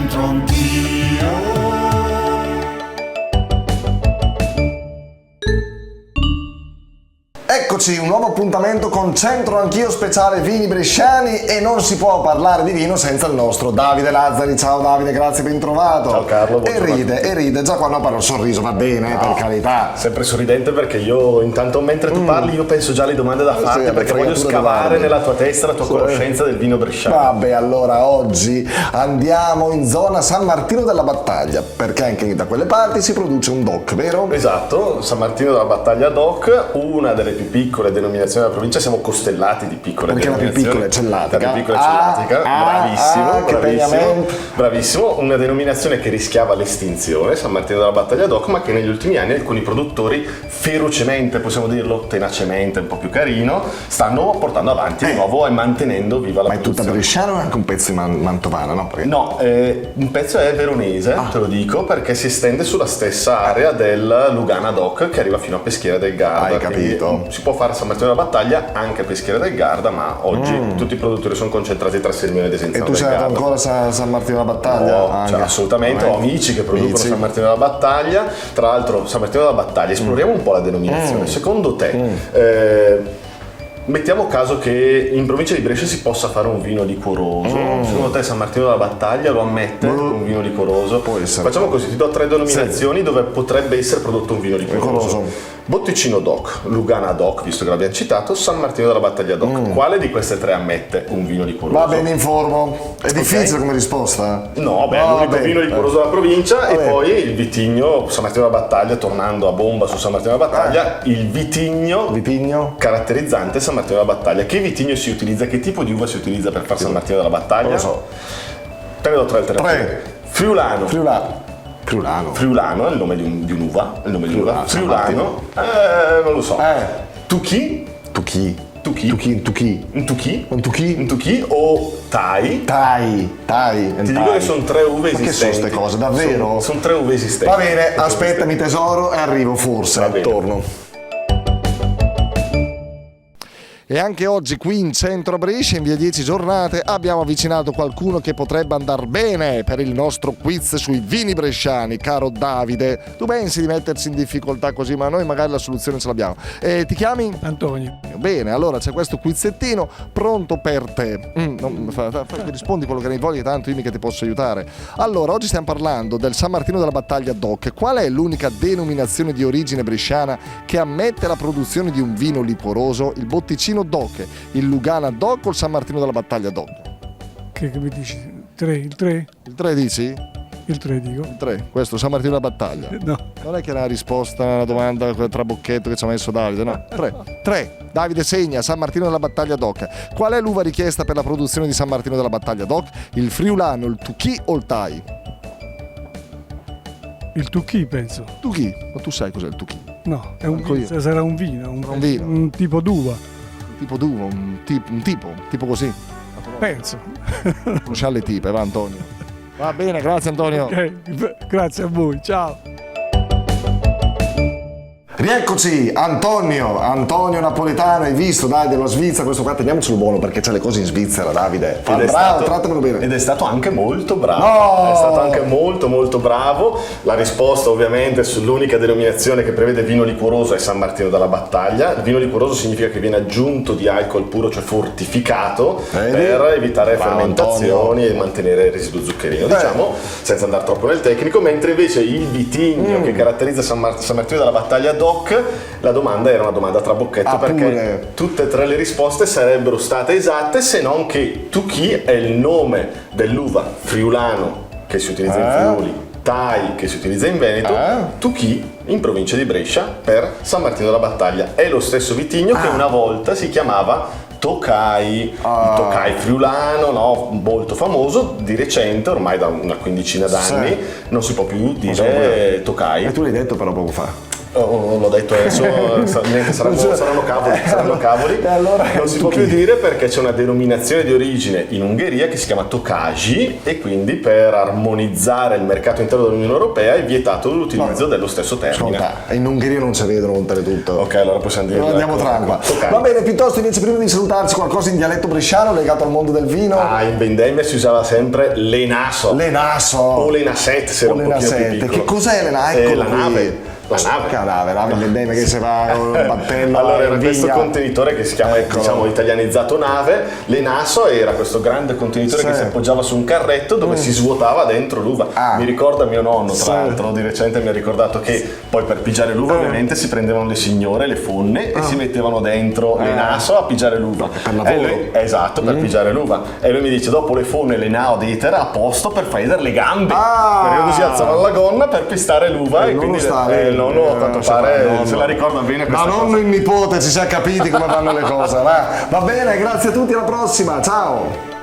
c'entro anch'io. Eccoci, un nuovo appuntamento con Centro Anch'io speciale vini bresciani, e non si può parlare di vino senza il nostro Davide Lazzari. Ciao Davide, grazie, ben trovato. Ciao Carlo, e ride, già quando parla un sorriso va bene, per carità. Sempre sorridente, perché io intanto mentre tu parli io penso già alle domande da farti, perché voglio scavare nella tua testa la tua conoscenza del vino bresciano. Vabbè, allora oggi andiamo in zona San Martino della Battaglia, perché anche da quelle parti si produce un DOC, vero? Esatto, San Martino della Battaglia DOC, una delle più piccole denominazioni della provincia. Siamo costellati di piccole denominazioni. Perché la più piccola è Cellatica. La più piccola è Cellatica, bravissimo. Una denominazione che rischiava l'estinzione, San Martino della Battaglia DOC, ma che negli ultimi anni alcuni produttori ferocemente, possiamo dirlo, tenacemente, un po' più carino, stanno portando avanti di nuovo e mantenendo viva la produzione. Ma è tutta bresciana o è anche un pezzo di mantovana, no? Perché... No, un pezzo è veronese, te lo dico, perché si estende sulla stessa area del Lugana DOC, che arriva fino a Peschiera del Garda. Hai capito. Si può fare San Martino della Battaglia anche a Peschiera del Garda, ma oggi tutti i produttori sono concentrati tra Sermione e Desenzano E tu del sei andato Garda. ancora a San Martino della Battaglia? No, cioè, assolutamente, ho amici che producono San Martino della Battaglia. Tra l'altro San Martino della Battaglia, esploriamo un po' la denominazione. Secondo te, mettiamo caso che in provincia di Brescia si possa fare un vino liquoroso. Secondo te San Martino della Battaglia lo ammette un vino liquoroso? Può essere. Facciamo così, ti do 3 denominazioni dove potrebbe essere prodotto un vino liquoroso. Botticino DOC, Lugana DOC, visto che l'abbiamo citato, San Martino della Battaglia DOC. Quale di queste 3 ammette un vino liquoroso? Va bene, informo. È difficile come risposta? No, beh, l'unico vino liquoroso della provincia. E poi il vitigno San Martino della Battaglia, tornando a bomba su San Martino della Battaglia, il vitigno caratterizzante San Martino della Battaglia. Che vitigno si utilizza? Che tipo di uva si utilizza per fare San Martino della Battaglia? Non lo so. Te ne do 3 alternative. Friulano è il nome di un'uva. Il nome di un'uva. Friulano. Non lo so. Tuchi o Tai. Ti dico che sono 3 uve esistenti. Ma che sono queste cose, davvero? Sono 3 uve esistenti. Va bene, aspettami tesoro e arrivo forse, torno. E anche oggi qui in centro Brescia, in via 10 Giornate, abbiamo avvicinato qualcuno che potrebbe andar bene per il nostro quiz sui vini bresciani. Caro Davide, tu pensi di metterci in difficoltà così, ma noi magari la soluzione ce l'abbiamo. Ti chiami? Antonio. Bene, allora c'è questo quizzettino pronto per te. Rispondi quello che ne voglia, tanto io mica ti posso aiutare. Allora, oggi stiamo parlando del San Martino della Battaglia DOC. Qual è l'unica denominazione di origine bresciana che ammette la produzione di un vino liquoroso? Il Botticino DOC, il Lugana DOC o il San Martino della Battaglia DOC? Che mi dici? Il 3? Il 3 dici? Il 3 dico. Il 3, questo San Martino della Battaglia. No. Non è che è una risposta a una domanda quel trabocchetto che ci ha messo Davide, no? 3. Davide segna, San Martino della Battaglia DOC. Qual è l'uva richiesta per la produzione di San Martino della Battaglia DOC? Il Friulano, il Tuchi o il Tai? Il Tuchi, penso. Tuchi? Ma tu sai cos'è il Tuchi? No, è sarà un vino, un tipo d'uva. Tipo d'uva, un tipo così. Penso. Conosciamo le tipe, va Antonio. Va bene, grazie Antonio. Okay, grazie a voi, ciao. Rieccoci, Antonio napoletano, hai visto, dai, dello Svizzera, questo qua teniamocelo buono perché c'è le cose in Svizzera, Davide. Bravo, trattamelo bene. Ed è stato anche molto bravo. No! È stato anche molto bravo. La risposta ovviamente sull'unica denominazione che prevede vino liquoroso è San Martino della Battaglia. Il vino liquoroso significa che viene aggiunto di alcol puro, cioè fortificato, per evitare fermentazioni e mantenere il residuo zuccherino, diciamo, senza andare troppo nel tecnico, mentre invece il vitigno che caratterizza San Martino della Battaglia DOC, la domanda era una domanda a trabocchetto, perché tutte e 3 le risposte sarebbero state esatte, se non che Tuchi è il nome dell'uva friulano che si utilizza in Friuli, Tai che si utilizza in Veneto, Tuchi in provincia di Brescia per San Martino della Battaglia. È lo stesso vitigno che una volta si chiamava Tokai, il Tokai friulano, no? Molto famoso. Di recente, ormai da una quindicina d'anni, non si può più dire Tokai. E tu l'hai detto però poco fa. l'ho detto adesso, saranno cavoli. E allora non si può più dire perché c'è una denominazione di origine in Ungheria che si chiama Tokaji e quindi per armonizzare il mercato interno dell'Unione Europea è vietato l'utilizzo dello stesso termine. Ascolta, in Ungheria non si vedono oltretutto. Ok, allora possiamo dire. Andiamo tranquilli. Va bene, piuttosto invece prima di salutarci qualcosa in dialetto bresciano legato al mondo del vino. In vendemmia si usava sempre l'enaso. O l'enasette se era un pochino più piccolo. Che cos'è l'enasette? La nave. La nave in vendemmia che si va con il battello. Allora era questo contenitore che si chiama, diciamo, italianizzato nave. L'enaso era questo grande contenitore che si appoggiava su un carretto dove si svuotava dentro l'uva. Mi ricorda mio nonno, tra l'altro, di recente mi ha ricordato che poi per pigiare l'uva ovviamente si prendevano le signore, le fonne e si mettevano dentro l'enaso a pigiare l'uva. Per lavoro. Esatto, per pigiare l'uva. E lui mi dice, dopo le fonne, le nao diter a posto per fare le gambe. Perché così alzavano la gonna per pistare l'uva e quindi il nonno a quanto pare se la ricorda bene questa cosa. Nonno e il nipote, ci si è capiti come vanno le cose. Va bene, grazie a tutti, alla prossima, ciao!